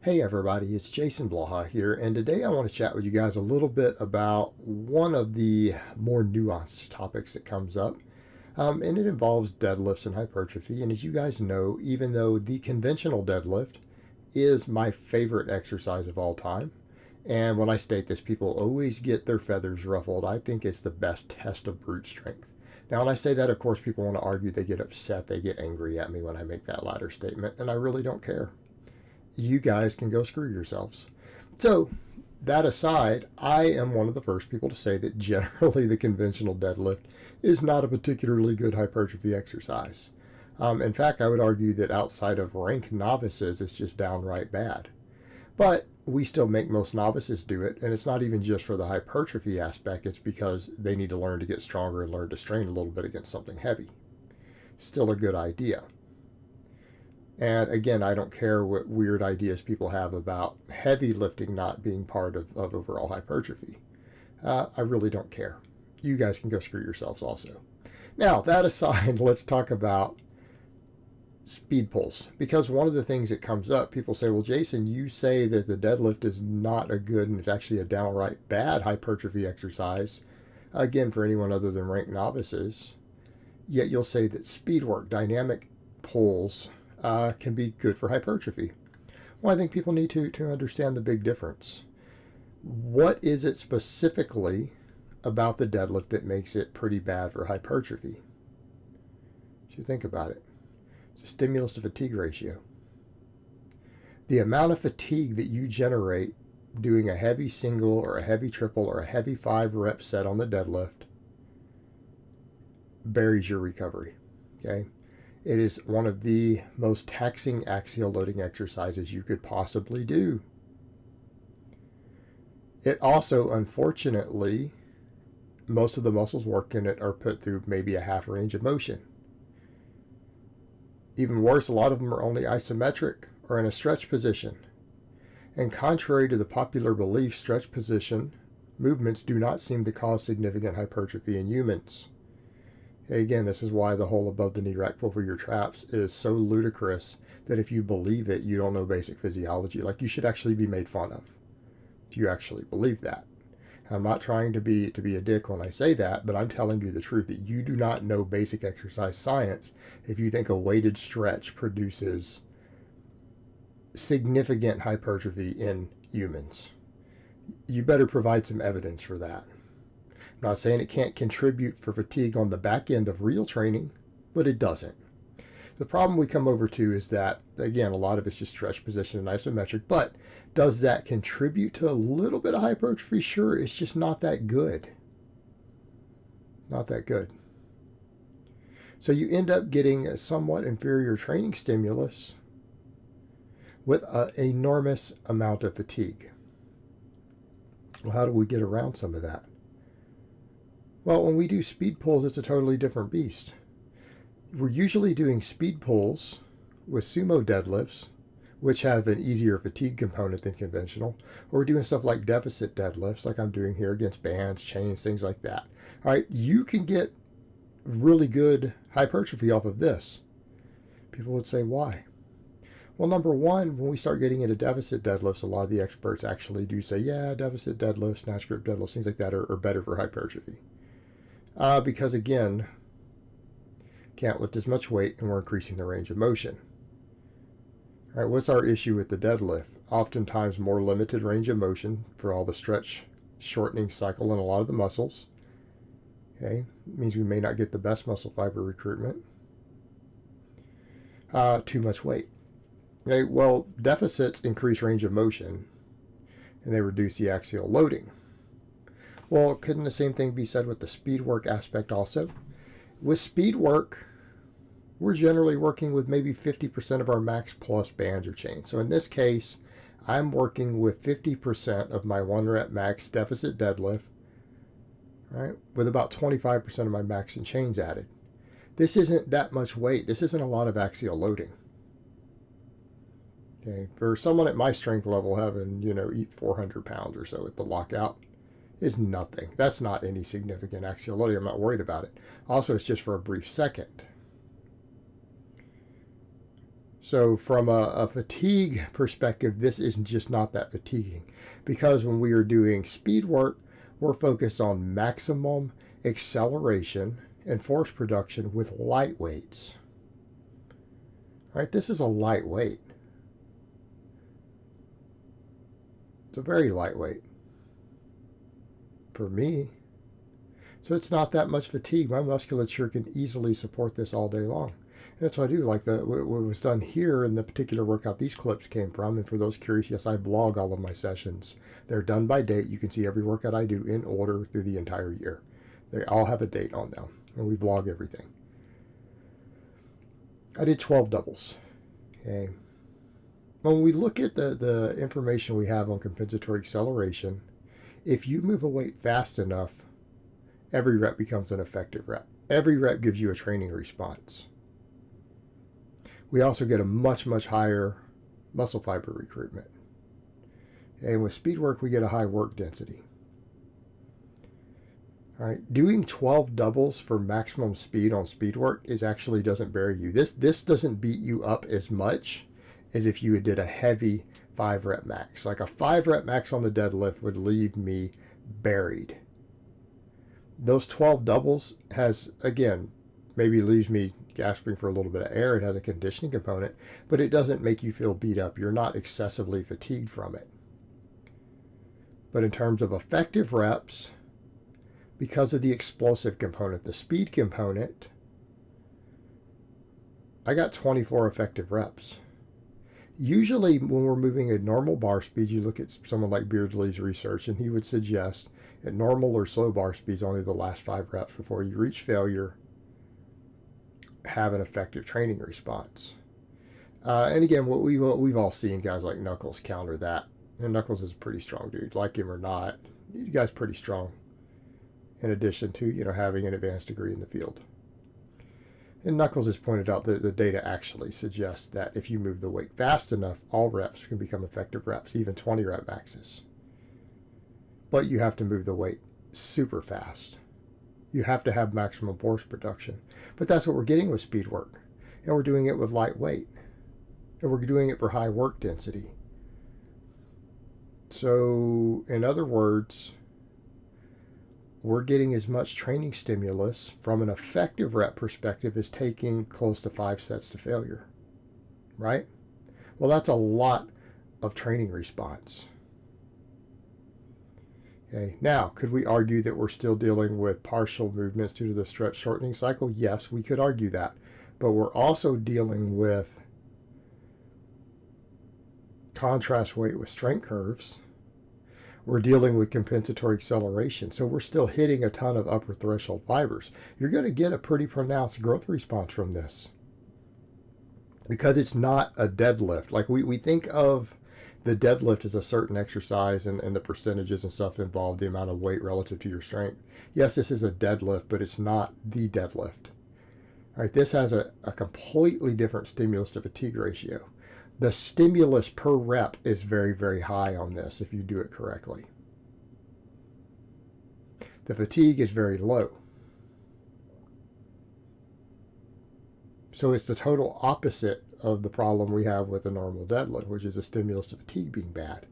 Hey everybody, it's Jason Blaha here, and today I want to chat with you guys a little bit about one of the more nuanced topics that comes up, and it involves deadlifts and hypertrophy. And as you guys know, even though the conventional deadlift is my favorite exercise of all time, and when I state this, people always get their feathers ruffled. I think it's the best test of brute strength. Now, when I say that, of course, people want to argue, they get upset, they get angry at me when I make that latter statement, and I really don't care. You guys can go screw yourselves. So, that aside, I am one of the first people to say that generally the conventional deadlift is not a particularly good hypertrophy exercise. In fact, I would argue that outside of rank novices, it's just downright bad. But we still make most novices do it, and it's not even just for the hypertrophy aspect, it's because they need to learn to get stronger and learn to strain a little bit against something heavy. Still a good idea. And again, I don't care what weird ideas people have about heavy lifting not being part of overall hypertrophy. I really don't care. You guys can go screw yourselves also. Now, that aside, let's talk about speed pulls. Because one of the things that comes up, people say, well, Jason, you say that the deadlift is not a good and it's actually a downright bad hypertrophy exercise. Again, for anyone other than ranked novices. Yet you'll say that speed work, dynamic pulls, can be good for hypertrophy. Well, I think people need to understand the big difference. What is it specifically about the deadlift that makes it pretty bad for hypertrophy? You should think about it. It's a stimulus to fatigue ratio. The amount of fatigue that you generate doing a heavy single or a heavy triple or a heavy 5-rep set on the deadlift buries your recovery. Okay? It is one of the most taxing axial loading exercises you could possibly do. It also, unfortunately, most of the muscles worked in it are put through maybe a half range of motion. Even worse, a lot of them are only isometric or in a stretch position. And contrary to the popular belief, stretch position movements do not seem to cause significant hypertrophy in humans. Again, this is why the whole above the knee rack pull for your traps is so ludicrous that if you believe it, you don't know basic physiology. Like, you should actually be made fun of if you actually believe that. I'm not trying to be a dick when I say that, but I'm telling you the truth that you do not know basic exercise science if you think a weighted stretch produces significant hypertrophy in humans. You better provide some evidence for that. I'm not saying it can't contribute for fatigue on the back end of real training, but it doesn't. The problem we come over to is that, again, a lot of it's just stretch position and isometric, but does that contribute to a little bit of hypertrophy? Sure, it's just not that good. Not that good. So you end up getting a somewhat inferior training stimulus with an enormous amount of fatigue. Well, how do we get around some of that? Well, when we do speed pulls, it's a totally different beast. We're usually doing speed pulls with sumo deadlifts, which have an easier fatigue component than conventional, or we're doing stuff like deficit deadlifts, like I'm doing here against bands, chains, things like that. All right, you can get really good hypertrophy off of this. People would say, why? Well, number one, when we start getting into deficit deadlifts, a lot of the experts actually do say, yeah, deficit deadlifts, snatch grip deadlifts, things like that are better for hypertrophy. Because again, can't lift as much weight and we're increasing the range of motion. All right, what's our issue with the deadlift? Oftentimes more limited range of motion for all the stretch shortening cycle in a lot of the muscles. Okay, it means we may not get the best muscle fiber recruitment. Too much weight. Okay, well, deficits increase range of motion and they reduce the axial loading. Well, couldn't the same thing be said with the speed work aspect also? With speed work, we're generally working with maybe 50% of our max plus bands or chains. So in this case, I'm working with 50% of my 1-rep max deficit deadlift, right, with about 25% of my max and chains added. This isn't that much weight. This isn't a lot of axial loading. Okay, for someone at my strength level, having, eat 400 pounds or so at the lockout is nothing. That's not any significant axial loading. I'm not worried about it. Also, it's just for a brief second. So from a fatigue perspective, this is just not that fatiguing, because when we are doing speed work, we're focused on maximum acceleration and force production with light weights. Right? This is a light weight. It's a very lightweight for me. So it's not that much fatigue. My musculature can easily support this all day long. And that's what I do. Like what was done here in the particular workout these clips came from. And for those curious, yes, I vlog all of my sessions. They're done by date. You can see every workout I do in order through the entire year. They all have a date on them. And we vlog everything. I did 12 doubles. Okay. When we look at the information we have on compensatory acceleration, if you move a weight fast enough, every rep becomes an effective rep. Every rep gives you a training response. We also get a much, much higher muscle fiber recruitment. And with speed work, we get a high work density. All right, doing 12 doubles for maximum speed on speed work actually doesn't bury you. This doesn't beat you up as much as if you did a heavy 5-rep max. Like a 5-rep max on the deadlift would leave me buried. Those 12 doubles has, again, maybe leaves me gasping for a little bit of air. It has a conditioning component, but it doesn't make you feel beat up. You're not excessively fatigued from it. But in terms of effective reps, because of the explosive component, the speed component, I got 24 effective reps. Usually when we're moving at normal bar speed, you look at someone like Beardsley's research, and he would suggest at normal or slow bar speeds, only the last 5 reps before you reach failure have an effective training response. And again, what we've all seen guys like Knuckles counter that. And Knuckles is a pretty strong dude, like him or not. You guys pretty strong. In addition to having an advanced degree in the field. And Knuckles has pointed out that the data actually suggests that if you move the weight fast enough, all reps can become effective reps, even 20 rep maxes. But you have to move the weight super fast. You have to have maximum force production. But that's what we're getting with speed work. And we're doing it with light weight. And we're doing it for high work density. So, in other words, we're getting as much training stimulus from an effective rep perspective as taking close to 5 sets to failure, right? Well, that's a lot of training response. Okay, now, could we argue that we're still dealing with partial movements due to the stretch shortening cycle? Yes, we could argue that. But we're also dealing with contrast weight with strength curves. We're dealing with compensatory acceleration. So we're still hitting a ton of upper threshold fibers. You're going to get a pretty pronounced growth response from this. Because it's not a deadlift. Like we think of the deadlift as a certain exercise and the percentages and stuff involved, the amount of weight relative to your strength. Yes, this is a deadlift, but it's not the deadlift. All right, this has a completely different stimulus to fatigue ratio. The stimulus per rep is very, very high on this if you do it correctly. The fatigue is very low. So it's the total opposite of the problem we have with a normal deadlift, which is a stimulus to fatigue being bad.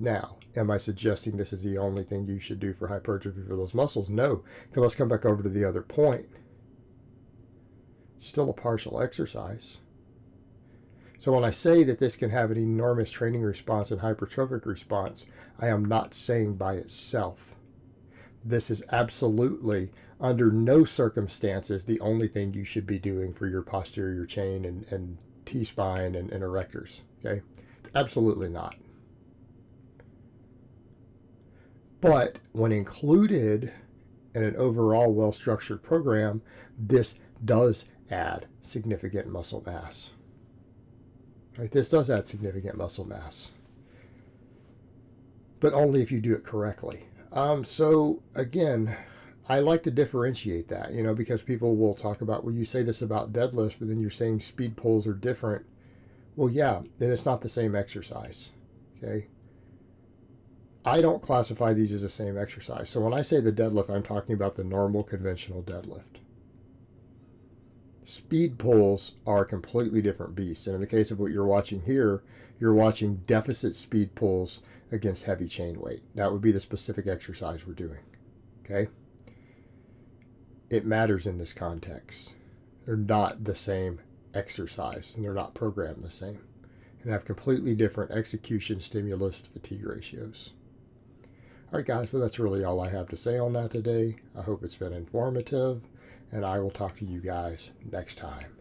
Now, am I suggesting this is the only thing you should do for hypertrophy for those muscles? No, because let's come back over to the other point. Still a partial exercise. So when I say that this can have an enormous training response and hypertrophic response, I am not saying by itself. This is absolutely, under no circumstances, the only thing you should be doing for your posterior chain and T-spine and erectors. Okay? Absolutely not. But when included in an overall well-structured program, this does add significant muscle mass. Right? This does add significant muscle mass. But only if you do it correctly. So again, I like to differentiate that, because people will talk about, well, you say this about deadlifts, but then you're saying speed pulls are different. Well, yeah, then it's not the same exercise. Okay. I don't classify these as the same exercise. So when I say the deadlift, I'm talking about the normal conventional deadlift. Speed pulls are a completely different beast. And in the case of what you're watching here, you're watching deficit speed pulls against heavy chain weight. That would be the specific exercise we're doing. Okay? It matters in this context. They're not the same exercise, and they're not programmed the same, and have completely different execution, stimulus, to fatigue ratios. All right, guys, well, that's really all I have to say on that today. I hope it's been informative, and I will talk to you guys next time.